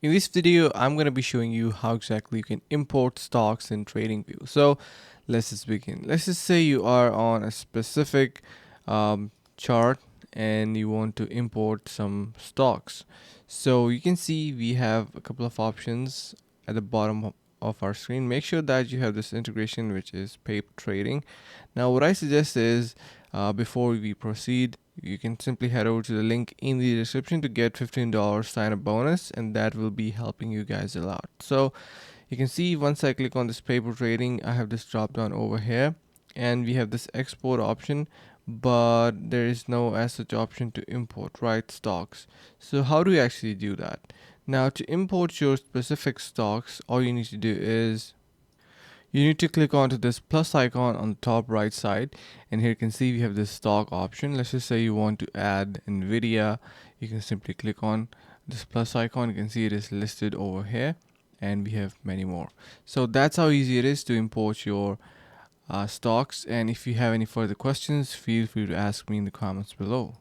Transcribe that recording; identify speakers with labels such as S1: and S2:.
S1: In this video, I'm going to be showing you how exactly you can import stocks in TradingView. So let's just begin. Let's just say you are on a specific chart and you want to import some stocks. So you can see we have a couple of options at the bottom of our screen. Make sure that you have this integration, which is paper trading. Now, what I suggest is before we proceed, you can simply head over to the link in the description to get $15 sign up bonus, and that will be helping you guys a lot. So you can see once I click on this paper trading, I have this drop down over here and we have this export option, but there is no as such option to import, right, stocks. So how do you actually do that? Now, to import your specific stocks, all you need to do is you need to click onto this plus icon on the top right side, and here you can see we have this stock option. Let's just say you want to add Nvidia. You can simply click on this plus icon. You can see it is listed over here, and we have many more. So that's how easy it is to import your stocks. And if you have any further questions, feel free to ask me in the comments below.